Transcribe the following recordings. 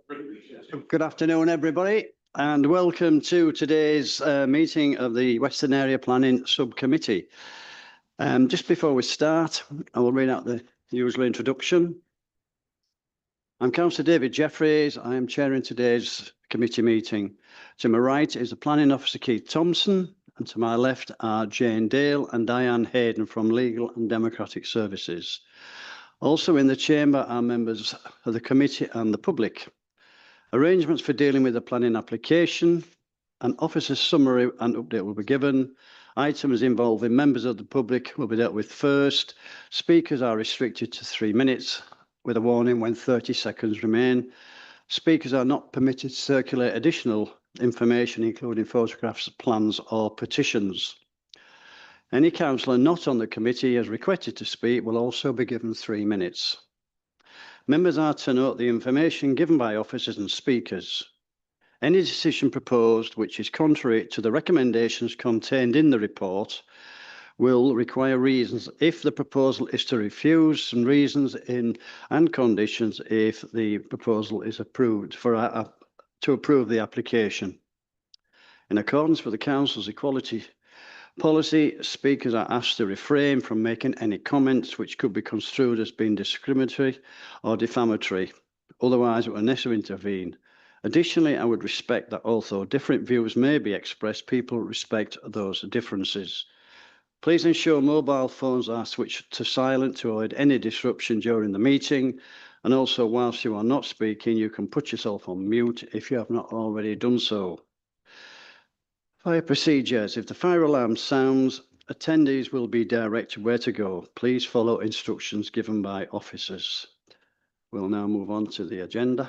Good afternoon, everybody, and welcome to today's meeting of the Western Area Planning Subcommittee. Just before we start, I will read out the usual introduction. I'm Councillor David Jeffries. I am chairing today's committee meeting. To my right is the Planning Officer Keith Thompson, and to my left are Jane Dale and Diane Hayden from Legal and Democratic Services. Also in the chamber are members of the committee and the public. Arrangements for dealing with the planning application, an officer's summary and update will be given. Items involving members of the public will be dealt with first. Speakers are restricted to 3 minutes with a warning when 30 seconds remain. Speakers are not permitted to circulate additional information, including photographs, plans or petitions. Any councillor not on the committee as requested to speak will also be given 3 minutes. Members are to note the information given by officers and speakers. Any decision proposed which is contrary to the recommendations contained in the report will require reasons if the proposal is to refuse, and reasons and conditions if the proposal is approved to approve the application. In accordance with the Council's equality policy, speakers are asked to refrain from making any comments which could be construed as being discriminatory or defamatory. Otherwise, it will necessarily intervene. Additionally, I would respect that although different views may be expressed, people respect those differences. Please ensure mobile phones are switched to silent to avoid any disruption during the meeting. And also, whilst you are not speaking, you can put yourself on mute if you have not already done so. Fire procedures. If the fire alarm sounds, attendees will be directed where to go. Please follow instructions given by officers. We'll now move on to the agenda.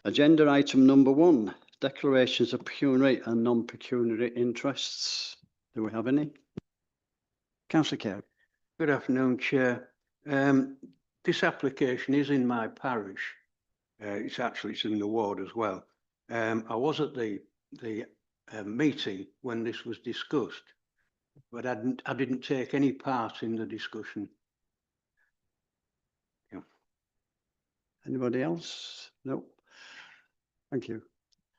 Agenda item number 1, declarations of pecuniary and non-pecuniary interests. Do we have any? Councillor Carey. Good afternoon, Chair. This application is in my parish. It's in the ward as well. I was at the meeting when this was discussed, but I didn't take any part in the discussion. Yeah. Anybody else? No. Thank you.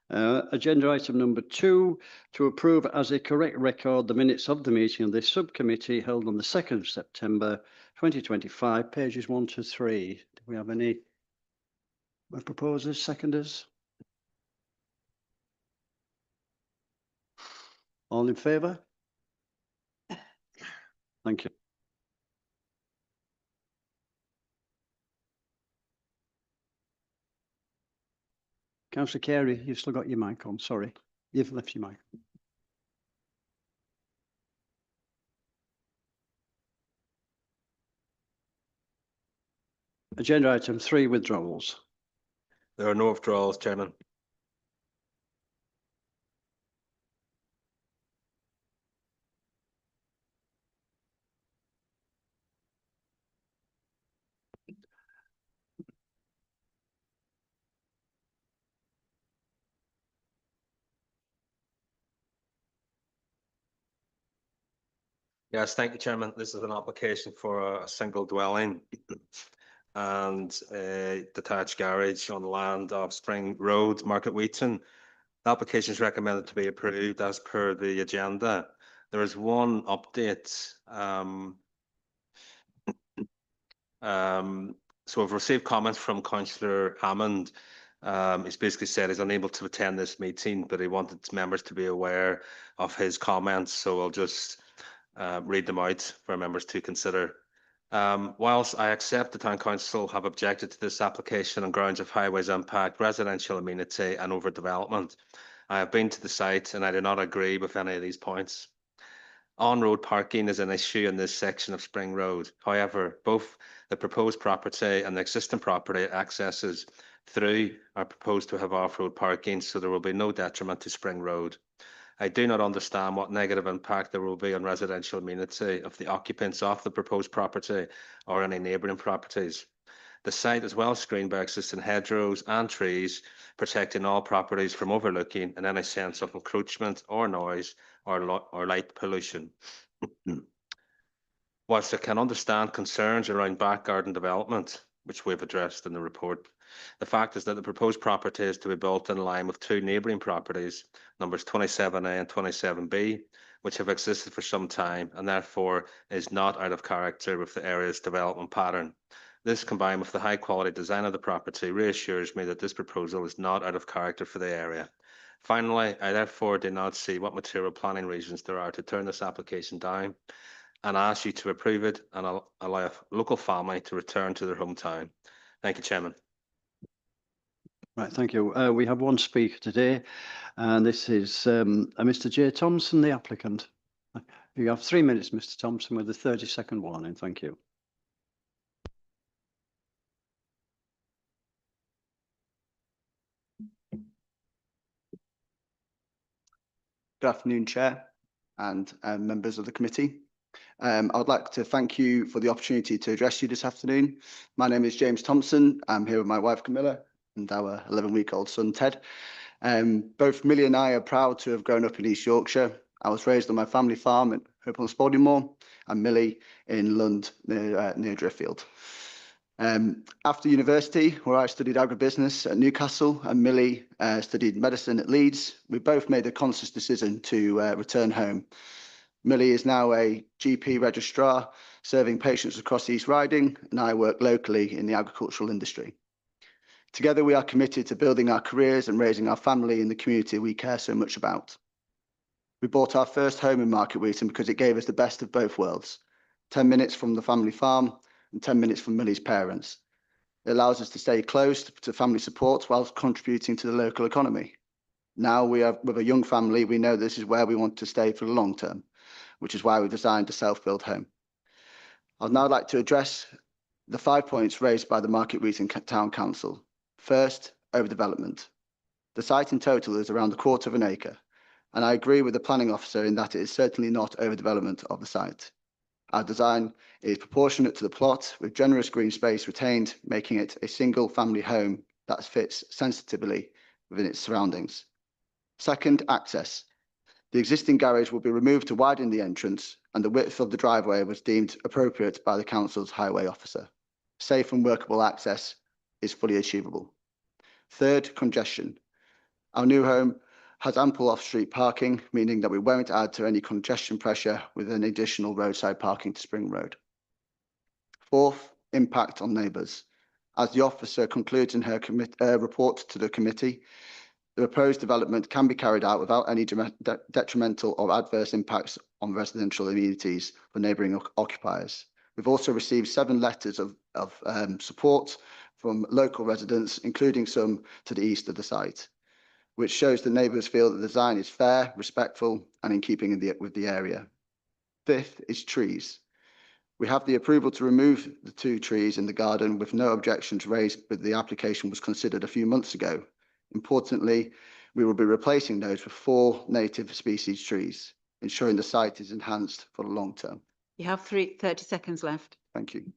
Agenda item number 2, to approve as a correct record the minutes of the meeting of this subcommittee held on the 2nd of September 2025, pages 1 to 3. Do we have any proposers, seconders? All in favour? Thank you. Councillor Carey, you've still got your mic on. Sorry, you've left your mic. Agenda item 3, withdrawals. There are no withdrawals, Chairman. Yes, thank you, Chairman. This is an application for a single dwelling and a detached garage on land of Spring Road, Market Wheaton. The application is recommended to be approved as per the agenda. There is one update. So we've received comments from Councillor Hammond. He's basically said he's unable to attend this meeting, but he wanted members to be aware of his comments. So I'll just read them out for members to consider. Whilst I accept the Town Council have objected to this application on grounds of highways impact, residential amenity and overdevelopment, I have been to the site and I do not agree with any of these points. On-road parking is an issue in this section of Spring Road. However, both the proposed property and the existing property accesses through are proposed to have off-road parking, so there will be no detriment to Spring Road. I do not understand what negative impact there will be on residential amenity of the occupants of the proposed property or any neighbouring properties. The site is well screened by existing hedgerows and trees, protecting all properties from overlooking and any sense of encroachment or noise or light pollution. Whilst I can understand concerns around back garden development, which we've addressed in the report, The fact is that the proposed property is to be built in line with two neighbouring properties, numbers 27A and 27B, which have existed for some time and therefore is not out of character with the area's development pattern. This, combined with the high quality design of the property, reassures me that this proposal is not out of character for the area. Finally, I therefore do not see what material planning reasons there are to turn this application down and ask you to approve it and allow a local family to return to their hometown. Thank you, Chairman. Right, thank you. We have one speaker today, and this is Mr. J. Thompson, the applicant. You have 3 minutes, Mr. Thompson, with a 30-second warning. Thank you. Good afternoon, Chair and members of the committee. I would like to thank you for the opportunity to address you this afternoon. My name is James Thompson. I'm here with my wife Camilla and our 11-week-old son Ted. Both Millie and I are proud to have grown up in East Yorkshire. I was raised on my family farm at Hope-on-Spalding and Millie in Lund near Driffield. After university, where I studied agribusiness at Newcastle and Millie studied medicine at Leeds, we both made a conscious decision to return home. Millie is now a GP registrar serving patients across East Riding, and I work locally in the agricultural industry. Together, we are committed to building our careers and raising our family in the community we care so much about. We bought our first home in Market Wheaton because it gave us the best of both worlds, 10 minutes from the family farm and 10 minutes from Millie's parents. It allows us to stay close to family support whilst contributing to the local economy. Now we are with a young family, we know this is where we want to stay for the long term, which is why we designed a self-build home. I'd now like to address the 5 points raised by the Market Wheaton Town Council. First, overdevelopment. The site in total is around 1/4 of an acre, and I agree with the planning officer in that it is certainly not overdevelopment of the site. Our design is proportionate to the plot with generous green space retained, making it a single family home that fits sensitively within its surroundings. Second, access. The existing garage will be removed to widen the entrance, and the width of the driveway was deemed appropriate by the council's highway officer. Safe and workable access is fully achievable. Third, congestion. Our new home has ample off-street parking, meaning that we won't add to any congestion pressure with an additional roadside parking to Spring Road. Fourth, impact on neighbours. As the officer concludes in her report to the committee, the proposed development can be carried out without any detrimental or adverse impacts on residential amenities for neighbouring occupiers. We've also received 7 letters of support from local residents, including some to the east of the site, which shows that neighbours feel that the design is fair, respectful, and in keeping with the area. Fifth is trees. We have the approval to remove the 2 trees in the garden with no objections raised, but the application was considered a few months ago. Importantly, we will be replacing those with 4 native species trees, ensuring the site is enhanced for the long term. You have 30 seconds left. Thank you.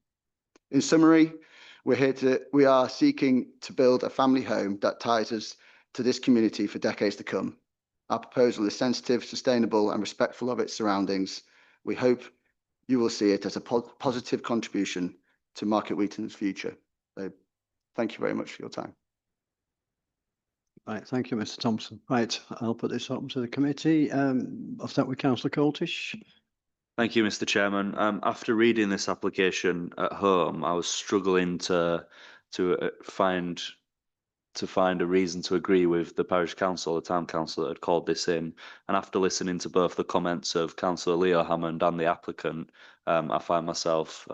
In summary, we are seeking to build a family home that ties us to this community for decades to come. Our proposal is sensitive, sustainable, and respectful of its surroundings. We hope you will see it as a positive contribution to Market Wheaton's future. So, thank you very much for your time. Right, thank you, Mr. Thompson. Right, I'll put this open to the committee. I'll start with Councillor Coltish. Thank you, Mr. Chairman. After reading this application at home, I was struggling to find a reason to agree with the parish council, the town council that had called this in. And after listening to both the comments of Councillor Leo Hammond and the applicant, I find myself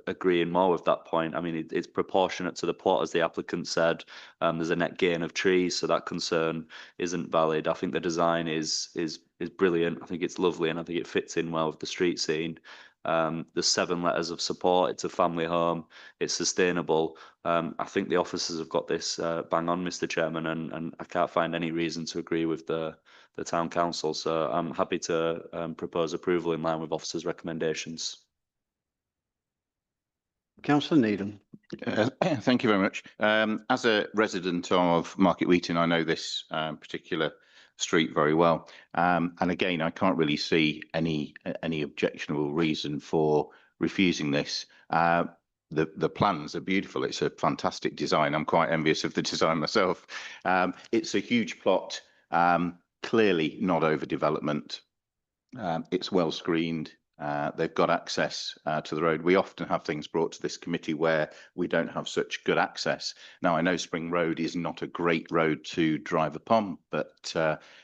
agreeing more with that point. I mean, it's proportionate to the plot, as the applicant said. There's a net gain of trees, so that concern isn't valid. I think the design is brilliant. I think it's lovely, and I think it fits in well with the street scene. There's 7 letters of support. It's a family home. It's sustainable. I think the officers have got this bang on, Mr. Chairman, and I can't find any reason to agree with the town council. So I'm happy to propose approval in line with officers' recommendations. Councillor Needham. Thank you very much. As a resident of Market Wheaton, I know this particular street very well. And again, I can't really see any objectionable reason for refusing this. the plans are beautiful. It's a fantastic design. I'm quite envious of the design myself. It's a huge plot, clearly not overdevelopment. It's well screened. They've got access to the road. We often have things brought to this committee where we don't have such good access. Now, I know Spring Road is not a great road to drive upon, but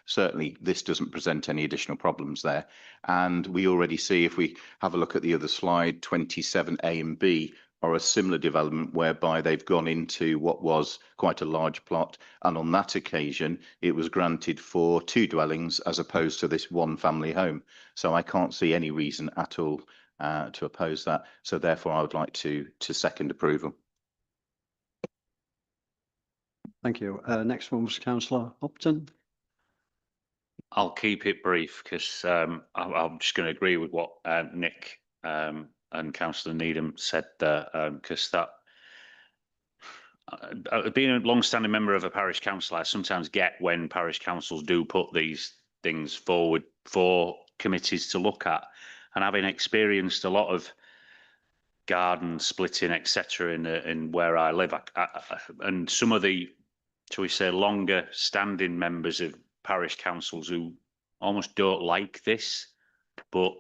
certainly this doesn't present any additional problems there. And we already see, if we have a look at the other slide, 27A and B, or a similar development whereby they've gone into what was quite a large plot, and on that occasion it was granted for 2 dwellings as opposed to this 1 family home. So I can't see any reason at all to oppose that. So therefore I would like to second approval. Thank you. Next one was Councillor Upton. I'll keep it brief because I'm just going to agree with what Nick and Councillor Needham said there, because that being a long-standing member of a parish council, I sometimes get when parish councils do put these things forward for committees to look at, and having experienced a lot of garden splitting, etc., in where I live, and some of the, shall we say, longer standing members of parish councils who almost don't like this, but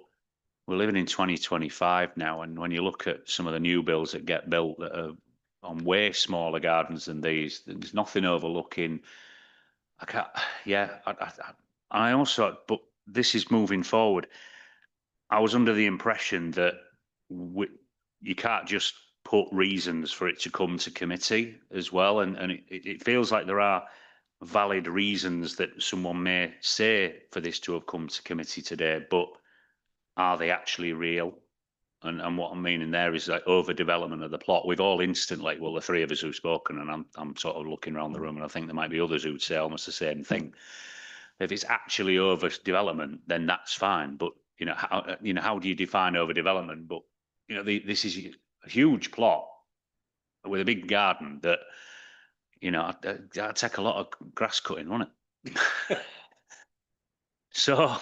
we're living in 2025 now, and when you look at some of the new builds that get built that are on way smaller gardens than these, there's nothing overlooking. I can't, yeah, I also, but this is moving forward. I was under the impression that you can't just put reasons for it to come to committee as well, and it feels like there are valid reasons that someone may say for this to have come to committee today, but are they actually real? And what I'm meaning there is like overdevelopment of the plot. We've all instantly, well, the 3 of us who've spoken, and I'm sort of looking around the room, and I think there might be others who'd say almost the same thing. If it's actually overdevelopment, then that's fine. But how do you define overdevelopment? But this is a huge plot with a big garden that I'd take a lot of grass cutting, wouldn't it? So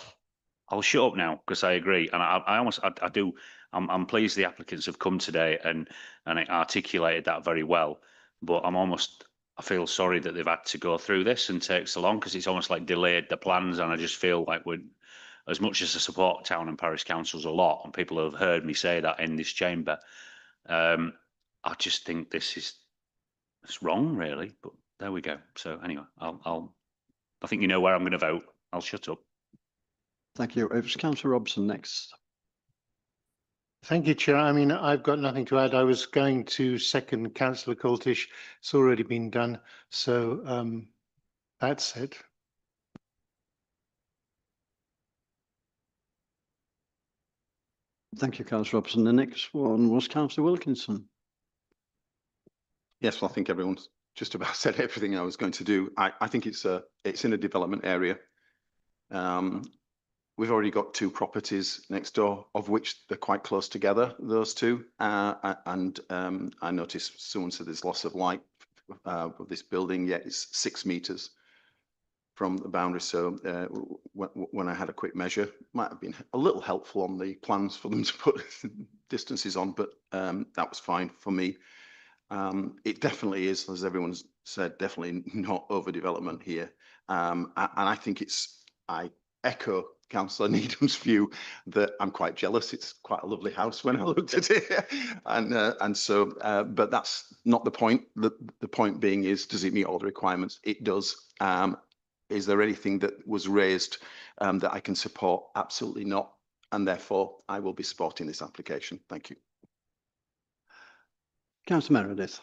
I'll shut up now because I agree, and I do. I'm pleased the applicants have come today and articulated that very well. But I feel sorry that they've had to go through this and take so long, because it's almost like delayed the plans. And I just feel like as much as I support town and parish councils a lot, and people have heard me say that in this chamber, I just think it's wrong, really. But there we go. So anyway, I think you know where I'm going to vote. I'll shut up. Thank you. It was Councillor Robson next. Thank you, Chair. I mean, I've got nothing to add. I was going to second Councillor Coltish. It's already been done. So that's it. Thank you, Councillor Robson. The next one was Councillor Wilkinson. Yes, well, I think everyone's just about said everything I was going to do. I think it's in a development area. We've already got 2 properties next door, of which they're quite close together, those 2. And I noticed someone said there's loss of light of this building, yet it's 6 meters from the boundary. So when I had a quick measure, might have been a little helpful on the plans for them to put distances on, but that was fine for me. It definitely is, as everyone's said, definitely not overdevelopment here. And I think I echo Councillor Needham's view that I'm quite jealous. It's quite a lovely house when I looked at it. And so, but that's not the point. The point being is, does it meet all the requirements? It does. Is there anything that was raised that I can support? Absolutely not. And therefore, I will be supporting this application. Thank you. Councillor Meredith.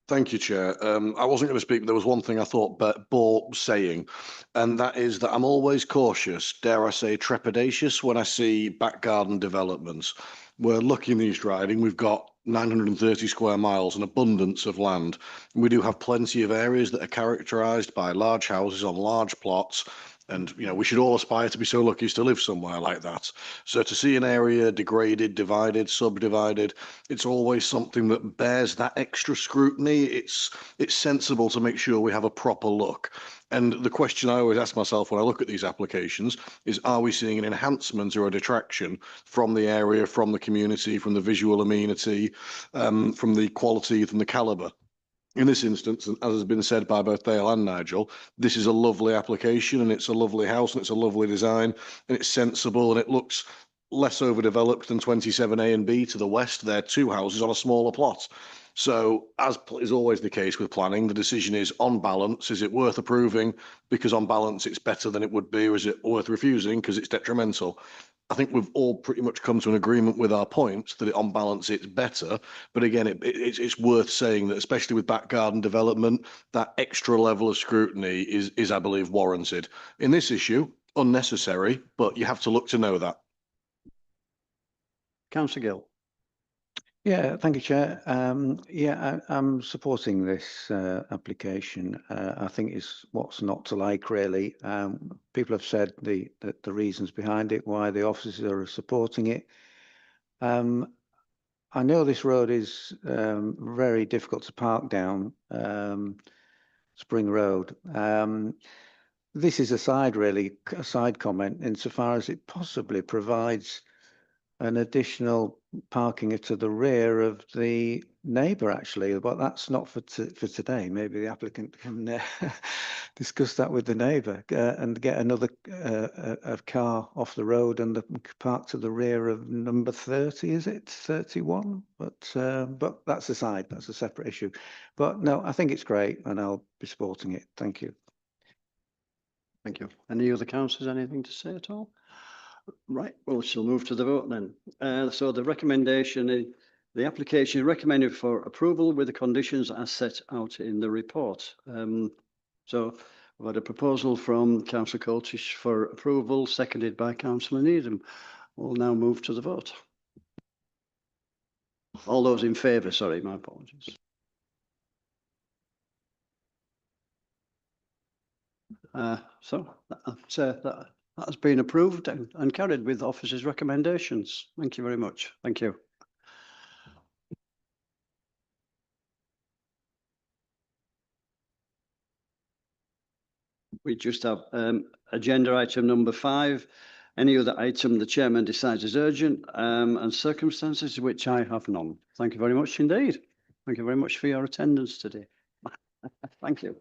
Thank you, Chair. I wasn't going to speak, but there was one thing I thought bore saying, and that is that I'm always cautious, dare I say trepidatious, when I see back garden developments. We're lucky in East Riding, we've got 930 square miles, an abundance of land. We do have plenty of areas that are characterised by large houses on large plots, And, you know, we should all aspire to be so lucky as to live somewhere like that. So to see an area degraded, divided, subdivided, it's always something that bears that extra scrutiny. It's sensible to make sure we have a proper look. And the question I always ask myself when I look at these applications is, are we seeing an enhancement or a detraction from the area, from the community, from the visual amenity, from the quality, from the calibre? In this instance, as has been said by both Dale and Nigel, this is a lovely application and it's a lovely house and it's a lovely design and it's sensible and it looks less overdeveloped than 27A and B to the west. They're two houses on a smaller plot. So as is always the case with planning, the decision is on balance. Is it worth approving because on balance it's better than it would be, or is it worth refusing because it's detrimental? I think we've all pretty much come to an agreement with our points that on balance it's better. But again, it's worth saying that, especially with back garden development, that extra level of scrutiny is I believe warranted. In this issue, unnecessary, but you have to look to know that. Councillor Gill. Yeah, thank you, Chair. I'm supporting this application. I think it's what's not to like, really. People have said the reasons behind it, why the officers are supporting it. I know this road is very difficult to park down, Spring Road. This is a side comment, insofar as it possibly provides an additional parking to the rear of the neighbour, actually, but that's not for today. Maybe the applicant can discuss that with the neighbour and get another a car off the road and park to the rear of number 30, is it 31? But that's aside, that's a separate issue. But no, I think it's great and I'll be supporting it. Thank you. Thank you. Any other councillors, anything to say at all? Right, well, she'll move to the vote then. So the recommendation, the application is recommended for approval with the conditions as set out in the report. So we've had a proposal from Councillor Coltish for approval, seconded by Councillor Needham. We'll now move to the vote. All those in favour, sorry, my apologies. So that has been approved and carried with officers' recommendations. Thank you very much. Thank you. We just have agenda item number 5. Any other item the chairman decides is urgent and circumstances which I have none. Thank you very much indeed. Thank you very much for your attendance today. Thank you.